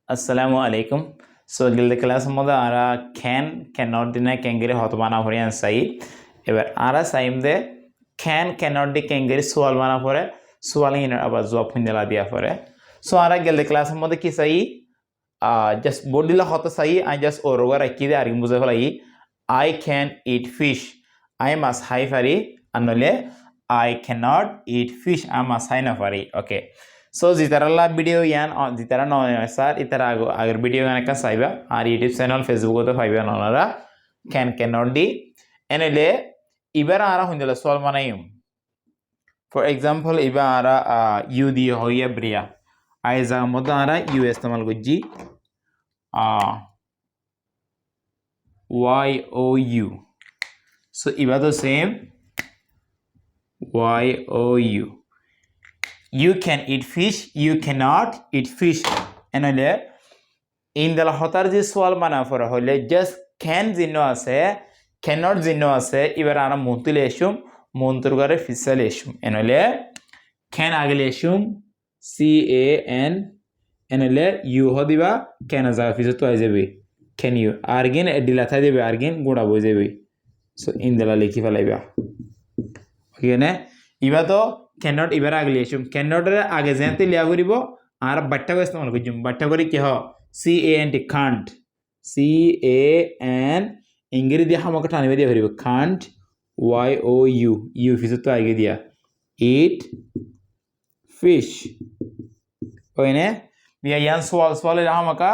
Assalamu alaikum. So gilde class mode ara cannot deny kengiri hot bana pore ansai. এবার ara saim de cannot di kengiri soal bana pore soal in আবার job হিন্দলা দিয়া পরে so ara gilde class mode কি চাই just board dila hot চাই I just over রাখি দে আর বুঝে ফেলাই I can eat fish I must হাই পারি আনলে I cannot eat fish I must হাই না পারি ওকে So jitaralla video yan jitara no sir itara agar video gan ka saiba ar YouTube channel Facebook to paiba nonara cannot di enele ibara ara hundela solve manayum for example ibara u di hoya bria aiza modara u istemal gojji y o u so iba the same y o u You can eat fish, you cannot eat fish. Enole indala hotar je soal bana pora hole just can jinno ase cannot jinno ase ebar ana montule eshum montur gore fisal eshum enole can agile eshum c a n enole you hodiba can aza fiso to ajabe can you argin dilata debe argin goda bojabe so indala likhi felaiba okay ne iba to cannot ইবার আগলে এসুম cannot এর আগে জানতে লিয়া করিব আর বাট্টা করে ইস্তেমাল করিম বাট্টা করে কি হ c a n t can't c a n ইংরেজি দিয়ে হামকে টানিবে দিয়া করিব can't y o u u ফিসে তো আগে দিয়া eat fish ওইনে বিয়া ইয়ান সোয়াল এর হামকা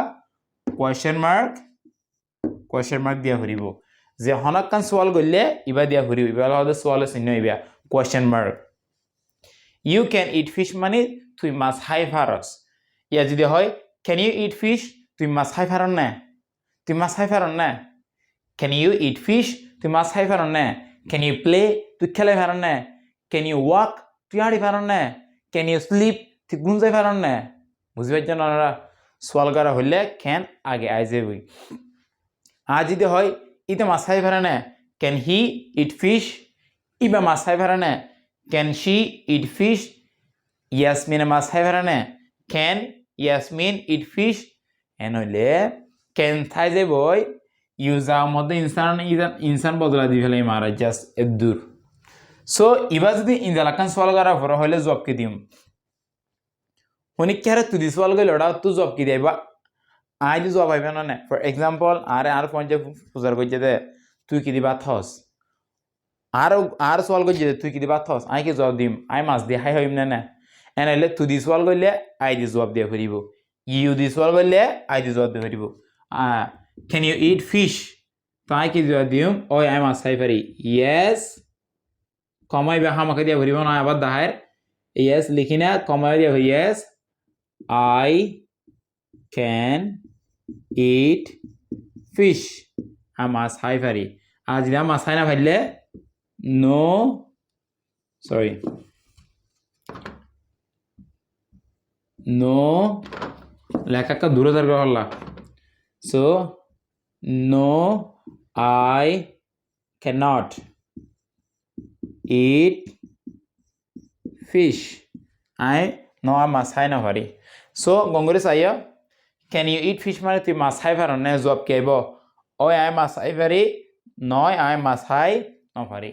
question mark দিয়া করিব যে হনকান সোয়াল গইলে ইবা দিয়া করিব ইবা হলো সোয়ালের চিহ্ন ইবা question mark You can eat fish মানে তুই মাছ খাই পারস ইয়া যদি হয় can you eat fish তুই মাছ খাই পারন না তুই মাছ খাই পারন না can you eat fish তুই মাছ খাই পারন না can you play তুই খেলে পারন না can you walk তুই হাঁটি পারন না can you sleep তুই ঘুম যাই পারন না বুঝিবার জন্য আমরা সোয়াল করা হইলে can আগে আই যাবই আর যদি হয় ইতে মাছ খাই পারে না can he eat fish ইবা মাছ খাই পারে না Can she eat fish? Yasmin mas hai parane. Can Yasmin eat fish? Enole can thai je boy use modde insan bodla di fele mara just edur. So iba jodi indalakan soal kara pore hole job ki dim. Honi kare tu di soal gele oda tu job ki deba. I di job aibe na for example are ponje puzar goje de tu ki diba thos. আর সোয়াল গজে তুই কি দিবা থস I কি জবাব দিম I mass the high হইম না এনাইলে তুই দি সোয়াল গইলে আই দি জবাব দিয়া করিব ইউ দি সোয়াল গইলে আই দি জবাব দিয়া করিব ক্যান ইউ ইট ফিশ তো আই কি জবাব দিম ওই আই মাস হাই পারি ইয়েস কমাই বে হামাকে দিয়া করিব না আবার দাহার ইয়েস লিখি না কমাই দিয়া yes I can eat fish I must হাই পারি আজ যদি মাস হাই না পাইলে No, sorry. No, লেখা কা দূরে দরকার হল্লা so no I cannot eat fish I no I must hai na pari so gongore saia can you eat fish মানে তুই মাছ খাই পারো না জব কেব ওই I must hai pari নয় I must hai না পারি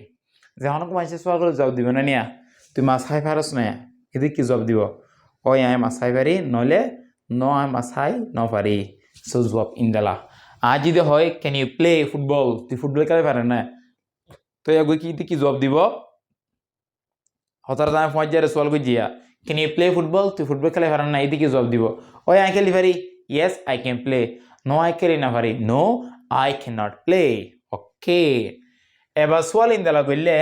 যে হনক মাইসে সোয়াল করে জবাব দিবে না নিয়া তুই মাছ খাই পারস না এদি কি জবাব দিব ওই আই মাছ খাই পারি নলে ন আই মাছ খাই ন পারি সো জবাব ইনদালা আজ যদি হয় ক্যান ইউ প্লে ফুটবল তুই ফুটবল খেলে পারে না তো এগো কি জবাব দিব হতার দামে পৌঁছারে সোয়াল করে জিয়া ক্যান ইউ প্লে ফুটবল তুই ফুটবল খেলে পারে না এদি কি জবাব দিব ওই আই খেলি পারি yes I can play no আই খেলি না পারি no I can not play okay এবার সোয়াল ইনদালা করলে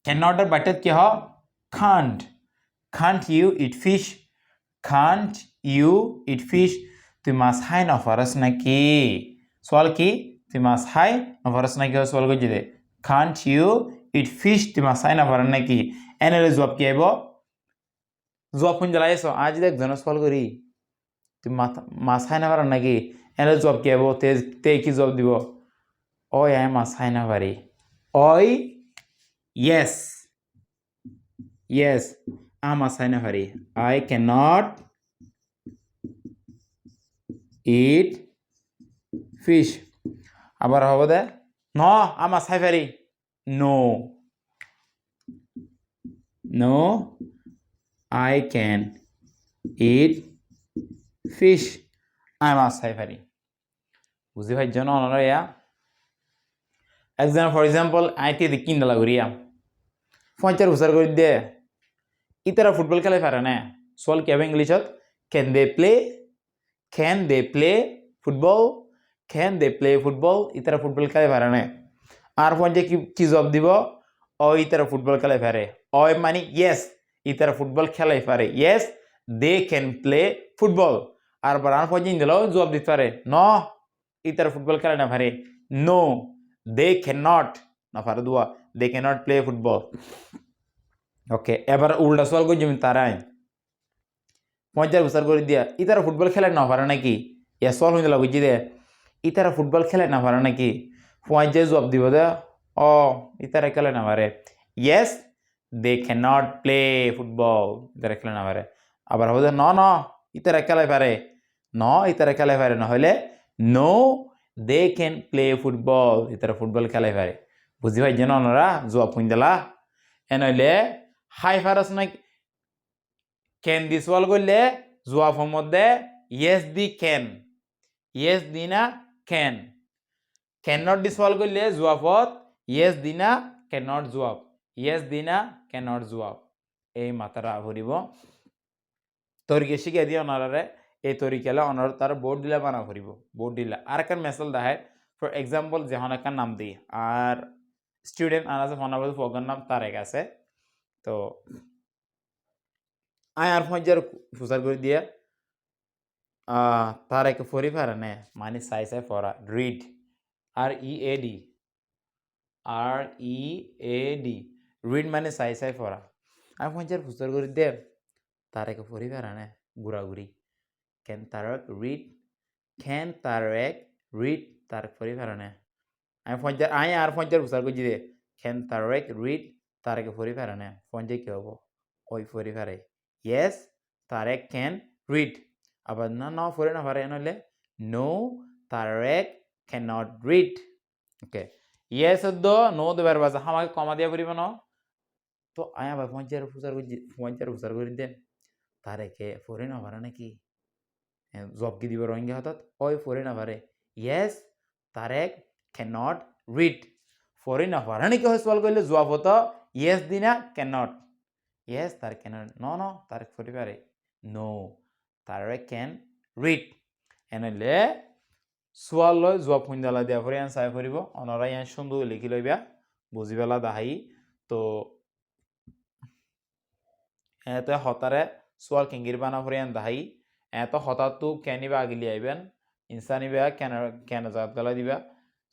cannot এর বাটে কি হ can't you eat fish can't you eat fish তুই মাছ খাই না পারস নাকি সোয়াল কি তুই মাছ খাই না পারস নাকি সোয়াল কই দে can't you eat fish তুই মাছ খাই না পারস নাকি এনলে জবাব কি আইব জবাব কোন জ্বালাইছো আজ দেখ জন সোয়াল করি তুই মাছ খাই না পারস নাকি এনলে জবাব কি আইব তে কি জবাব দিব ওই আই মাছ খাই না পারি ওই yes I must sign a hurry I cannot eat fish আবার হবে দে ন আমার সাইফারি no no I can eat fish I মাস সাইফারি বুঝি ভাই জন অনরা ইয়া এক্সাম ফর এক্সাম্পল আইটি দি কিন্ডালা করিয়া 50 বছর করে দে ইতারা ফুটবল খেলে পারে না সল কেবে ইংলিশত ক্যান দে প্লে ফুটবল ইতারা ফুটবল খেলে পারে না আর পঞ্চে কি জব দিব ও ইতারা ফুটবল খেলে পারে ও মানে ইয়েস ইতারা ফুটবল খেলাই পারে yes they can play football আর বারান পঞ্চে দিল জবাব দিতে পারে ন ইতারা ফুটবল খেলে না পারে নো দে ক্যান নট না পারে দুয়া they can not play football okay এবার উল্টা সওয়াল কই জমি তারাই 50 বছর করে দিয়া ইতারা ফুটবল খেলে না পারে নাকি এ সওয়াল হইতে বুঝি দে ইতারা ফুটবল খেলে না পারে নাকি 50 জবাব দিব দে ও ইতারা খেলে না পারে yes they can not play football ইতারা খেলে না পারে আবার হবে ন ন ইতারা খেলে পারে ন ইতারা খেলে পারে না হলে no they can play football ইতারা ফুটবল খেলে পারে বুঝি ভাই যেন ওনারা জবাব হইন দিলা এনইলে হাই ফারাস না ক্যান দি সওয়াল করলে জবাবের মধ্যে ইয়েস দি ক্যান ইয়েস দি না ক্যান নট দি সওয়াল করলে জবাবত ইয়েস দি না ক্যান নট জবাব ইয়েস দি না ক্যান নট জবাব এই মাত্রা ভরিব তরিকে শিখিয়ে দিয়ে ওনারে এই তরিকালে ওনার তার বোর্ড দিলে বানা ভরিব বোর্ড দিলে আর একটা মেসেল দেখায় ফর এক্সাম্পল যেমন একটা নাম দিই আর স্টুডেন্ট আনাজে ফোনাবো ফোগার নাম তারেক আছে তো আয় আর ফঞ্জার ফুসার করে দিয়ে তারেক ফরি পারে না মানে সাই ফরা রিড READ রিড মানে সাই ফরা আর ফঞ্জার ফুসার করে দিয়ে তারেক ফরি পারে না ঘুরাঘুরি ক্যান তারেক রিড তারেক ফরি পারে না আয় আর ফঞ্জার ফুসার করে দিয়ে ক্যান তারেক রিড তারেক ফরি পারে না ফঞ্জে কি হবো ওই ফরি পারে ইয়েস তারেক ক্যান রিড আবার না ফরি না পারে নইলে no Tarek can not read okay yes দো নো দো ভার্ব আছে আমাকে কমা দিয়া পড়িব না তো আয় আবার পঞ্চায়েত ফুসার করে দেন তারেকে ফরি না পারে নাকি জব কি দিব রোহিঙ্গা হাতত ওই ফরি না পারে yes Tarek can not read ফরি না পারে নাকি হয় সওয়াল করলে জবাব হতো ইয়েস দি না can not yes Tarek can not no Tarek ফরি পারে নো তারেক ক্যান রিড এনেলে সোয়াল লয় জবাব শুনদালা দিয়া ফরি আনসার করিব অনরা ইয়ান সুন্দর লিখি লইবা বুঝি পেলা দাহাই তো এত হতারে সোয়াল কিঙ্গির বানা ফরি আন দাহাই এত হতাতু কেনিবা আগিলি আইবেন ইনসানিবা কেন জাত গলা দিবা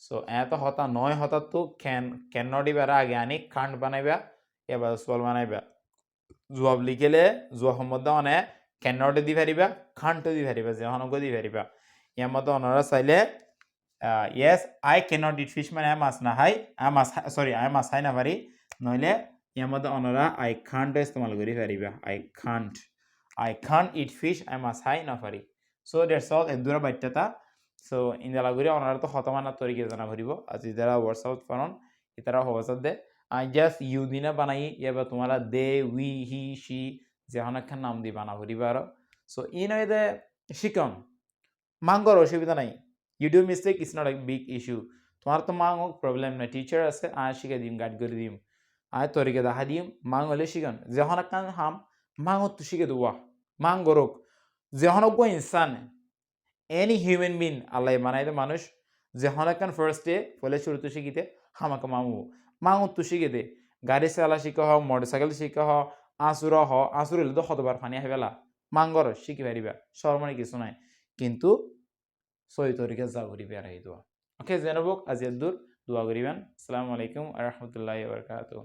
সো এত হতা নয় হতাতু কেন দিবার আগে আনি কান্ড বানাইবা এবার সোয়াল বানাইবা জবাব লিখেলে জবাব মধ্যে অনে কেন দি পারিবা খান্ড দি পারিবা যেহনক দি পারিবা ইয়ার মধ্যে ওনারা চাইলে yes I cannot eat fish মানে আই মাছ হাই না পারি নইলে ইয়ার মধ্যে ওনারা আই খান্ট ইস্তেমাল করি পারিবা I can't eat fish I মাছ হাই না পারি সো দ্যাটস অল এদুরা বাচ্চাটা সো ইন্দালা করে ওনারা তো হতমানার তরিকে জানা ভরিব আর যারা হোয়াটসঅ্যাপ পারন ইতারা হোয়াটসঅ্যাপ দে আই জাস্ট ইউ দিনা বানাই এবার তোমারা দে উই হি শি যেহনক নাম দি বানা ভরিবা আর সো ই নয় দে শিকম মাঙ্গর অসুবিধা নাই you do mistake is not a big issue তোমার তো মাং হোক প্রবলেম নাই টিচার আছে আয় শিখে দিম গাইড করে দিম আয় তরিকে দেখা দিম মাং হলে শিখান যখন একটা হাম মাং তো শিখে দেওয়া মাং গরক যখন ইনসান এনি হিউম্যান বিং আল্লাহ বানাই দে মানুষ যখন একটা ফার্স্ট ডে ফলে শুরুতে শিখিতে হামাকে মাং তো শিখে দে গাড়ি চালা শিখা হ মোটরসাইকেল শিখা হ আঁচুর হলে তো শতবার ফানি আহি পেলা মাংগর শিখি পারিবা শর্মানি কিছু নাই কিন্তু সহি তরিকা যা করিবে আর এই দোয়া ওকে জেনবক আজি দূর দোয়া করিবেন আসসালামু আলাইকুম ওয়া রাহমাতুল্লাহি ওয়া বারাকাতুহু